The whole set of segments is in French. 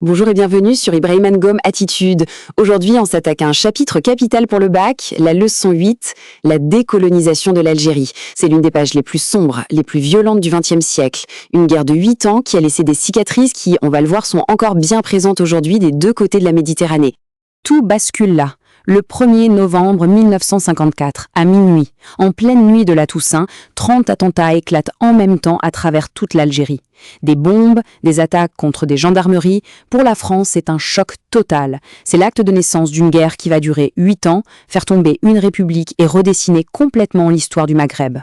Bonjour et bienvenue sur Ibrahim Ngom Attitude. Aujourd'hui, on s'attaque à un chapitre capital pour le bac, la leçon 8, la décolonisation de l'Algérie. C'est l'une des pages les plus sombres, les plus violentes du XXe siècle. Une guerre de 8 ans qui a laissé des cicatrices qui, on va le voir, sont encore bien présentes aujourd'hui des deux côtés de la Méditerranée. Tout bascule là. Le 1er novembre 1954, à minuit, en pleine nuit de la Toussaint, 30 attentats éclatent en même temps à travers toute l'Algérie. Des bombes, des attaques contre des gendarmeries, pour la France, c'est un choc total. C'est l'acte de naissance d'une guerre qui va durer 8 ans, faire tomber une république et redessiner complètement l'histoire du Maghreb.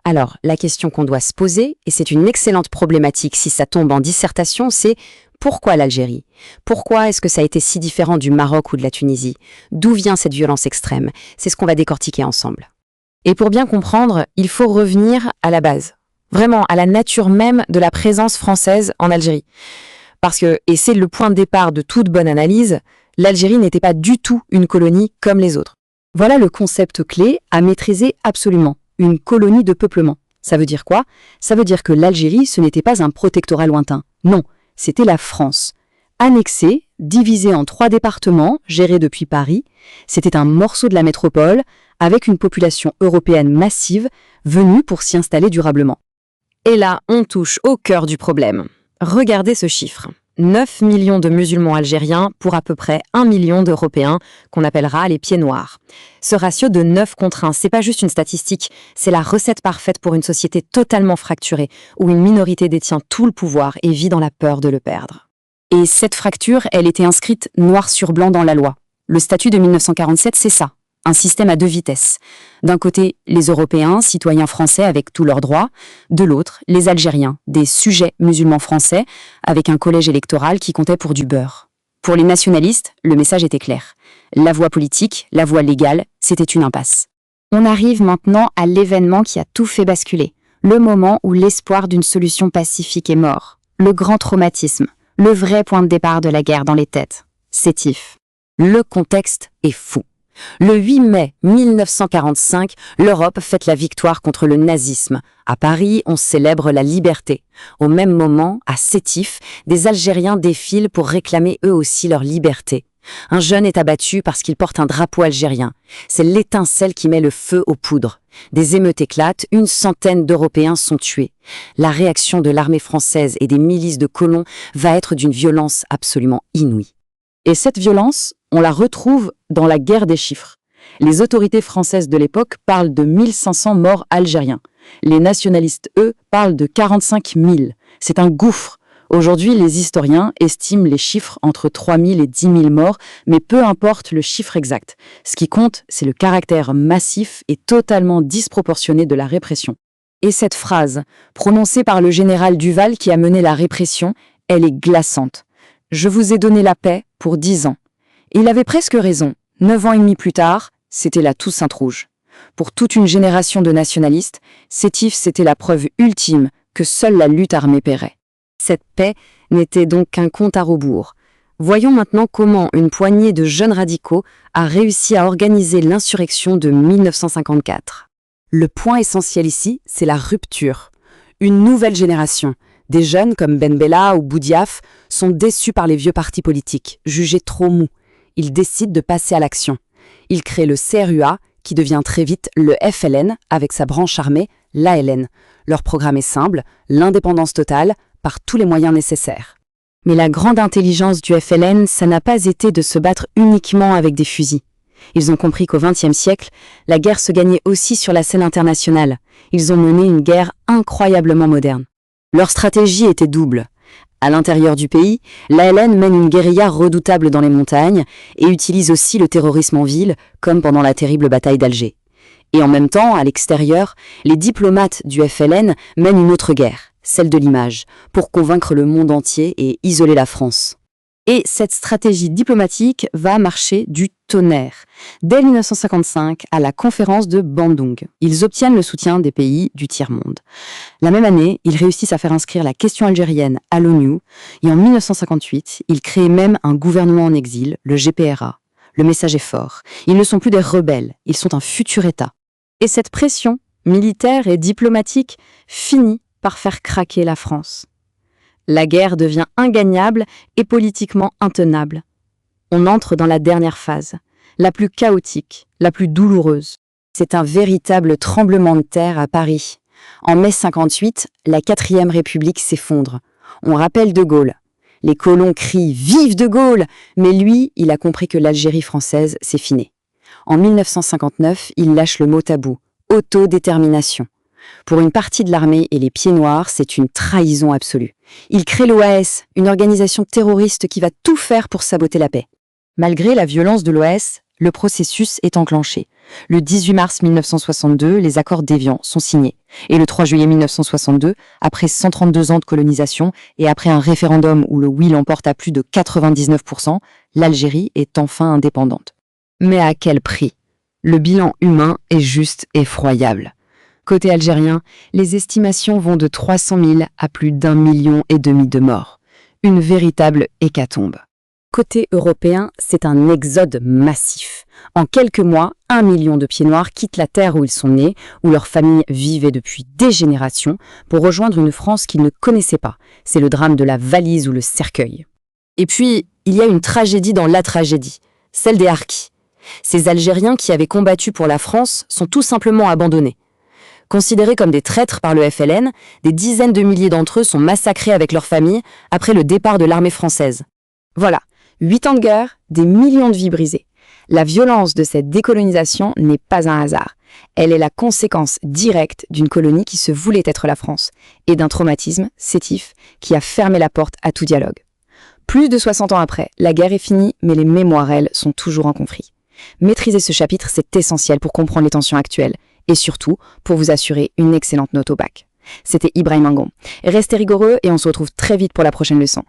Alors, la question qu'on doit se poser, et c'est une excellente problématique si ça tombe en dissertation, c'est pourquoi l'Algérie? Pourquoi est-ce que ça a été si différent du Maroc ou de la Tunisie? D'où vient cette violence extrême? C'est ce qu'on va décortiquer ensemble. Et pour bien comprendre, il faut revenir à la base. Vraiment, à la nature même de la présence française en Algérie. Parce que, et c'est le point de départ de toute bonne analyse, l'Algérie n'était pas du tout une colonie comme les autres. Voilà le concept clé à maîtriser absolument. Une colonie de peuplement. Ça veut dire quoi? Ça veut dire que l'Algérie, ce n'était pas un protectorat lointain. Non, c'était la France. Annexée, divisée en 3 départements, gérés depuis Paris, c'était un morceau de la métropole, avec une population européenne massive, venue pour s'y installer durablement. Et là, on touche au cœur du problème. Regardez ce chiffre. 9 millions de musulmans algériens pour à peu près 1 million d'Européens qu'on appellera les pieds noirs. Ce ratio de 9 contre 1, c'est pas juste une statistique, c'est la recette parfaite pour une société totalement fracturée, où une minorité détient tout le pouvoir et vit dans la peur de le perdre. Et cette fracture, elle était inscrite noir sur blanc dans la loi. Le statut de 1947, c'est ça. Un système à 2 vitesses. D'un côté, les Européens, citoyens français avec tous leurs droits. De l'autre, les Algériens, des sujets musulmans français, avec un collège électoral qui comptait pour du beurre. Pour les nationalistes, le message était clair. La voie politique, la voie légale, c'était une impasse. On arrive maintenant à l'événement qui a tout fait basculer. Le moment où l'espoir d'une solution pacifique est mort. Le grand traumatisme. Le vrai point de départ de la guerre dans les têtes. Sétif. Le contexte est fou. Le 8 mai 1945, l'Europe fête la victoire contre le nazisme. À Paris, on célèbre la liberté. Au même moment, à Sétif, des Algériens défilent pour réclamer eux aussi leur liberté. Un jeune est abattu parce qu'il porte un drapeau algérien. C'est l'étincelle qui met le feu aux poudres. Des émeutes éclatent, 100 d'Européens sont tués. La réaction de l'armée française et des milices de colons va être d'une violence absolument inouïe. Et cette violence, on la retrouve dans la guerre des chiffres. Les autorités françaises de l'époque parlent de 1500 morts algériens. Les nationalistes, eux, parlent de 45 000. C'est un gouffre. Aujourd'hui, les historiens estiment les chiffres entre 3 000 et 10 000 morts, mais peu importe le chiffre exact. Ce qui compte, c'est le caractère massif et totalement disproportionné de la répression. Et cette phrase, prononcée par le général Duval qui a mené la répression, elle est glaçante. « Je vous ai donné la paix pour 10 ans. » Et il avait presque raison. 9 ans et demi plus tard, c'était la Toussaint rouge. Pour toute une génération de nationalistes, Sétif, c'était la preuve ultime que seule la lutte armée paierait. Cette paix n'était donc qu'un compte à rebours. Voyons maintenant comment une poignée de jeunes radicaux a réussi à organiser l'insurrection de 1954. Le point essentiel ici, c'est la rupture. Une nouvelle génération. Des jeunes comme Ben Bella ou Boudiaf sont déçus par les vieux partis politiques, jugés trop mous. Ils décident de passer à l'action. Ils créent le CRUA, qui devient très vite le FLN, avec sa branche armée, l'ALN. Leur programme est simple, l'indépendance totale, par tous les moyens nécessaires. Mais la grande intelligence du FLN, ça n'a pas été de se battre uniquement avec des fusils. Ils ont compris qu'au XXe siècle, la guerre se gagnait aussi sur la scène internationale. Ils ont mené une guerre incroyablement moderne. Leur stratégie était double. À l'intérieur du pays, l'ALN mène une guérilla redoutable dans les montagnes et utilise aussi le terrorisme en ville, comme pendant la terrible bataille d'Alger. Et en même temps, à l'extérieur, les diplomates du FLN mènent une autre guerre, celle de l'image, pour convaincre le monde entier et isoler la France. Et cette stratégie diplomatique va marcher du tonnerre. Dès 1955, à la conférence de Bandung, ils obtiennent le soutien des pays du tiers-monde. La même année, ils réussissent à faire inscrire la question algérienne à l'ONU, et en 1958, ils créent même un gouvernement en exil, le GPRA. Le message est fort. Ils ne sont plus des rebelles, ils sont un futur État. Et cette pression, militaire et diplomatique, finit par faire craquer la France. La guerre devient ingagnable et politiquement intenable. On entre dans la dernière phase, la plus chaotique, la plus douloureuse. C'est un véritable tremblement de terre à Paris. En mai 58, la 4e République s'effondre. On rappelle De Gaulle. Les colons crient « Vive De Gaulle !» Mais lui, il a compris que l'Algérie française, c'est fini. En 1959, il lâche le mot tabou « autodétermination ». Pour une partie de l'armée et les pieds noirs, c'est une trahison absolue. Il crée l'OAS, une organisation terroriste qui va tout faire pour saboter la paix. Malgré la violence de l'OAS, le processus est enclenché. Le 18 mars 1962, les accords d'Évian sont signés. Et le 3 juillet 1962, après 132 ans de colonisation et après un référendum où le oui l'emporte à plus de 99%, l'Algérie est enfin indépendante. Mais à quel prix? Le bilan humain est juste effroyable. Côté algérien, les estimations vont de 300 000 à plus d'1,5 million de morts. Une véritable hécatombe. Côté européen, c'est un exode massif. En quelques mois, 1 million de pieds-noirs quittent la terre où ils sont nés, où leurs familles vivaient depuis des générations, pour rejoindre une France qu'ils ne connaissaient pas. C'est le drame de la valise ou le cercueil. Et puis, il y a une tragédie dans la tragédie, celle des Harkis. Ces Algériens qui avaient combattu pour la France sont tout simplement abandonnés. Considérés comme des traîtres par le FLN, des dizaines de milliers d'entre eux sont massacrés avec leurs familles après le départ de l'armée française. Voilà, 8 ans de guerre, des millions de vies brisées. La violence de cette décolonisation n'est pas un hasard. Elle est la conséquence directe d'une colonie qui se voulait être la France et d'un traumatisme sétif qui a fermé la porte à tout dialogue. Plus de 60 ans après, la guerre est finie, mais les mémoires, elles, sont toujours en conflit. Maîtriser ce chapitre, c'est essentiel pour comprendre les tensions actuelles et surtout pour vous assurer une excellente note au bac. C'était Ibrahim Ngom. Restez rigoureux et on se retrouve très vite pour la prochaine leçon.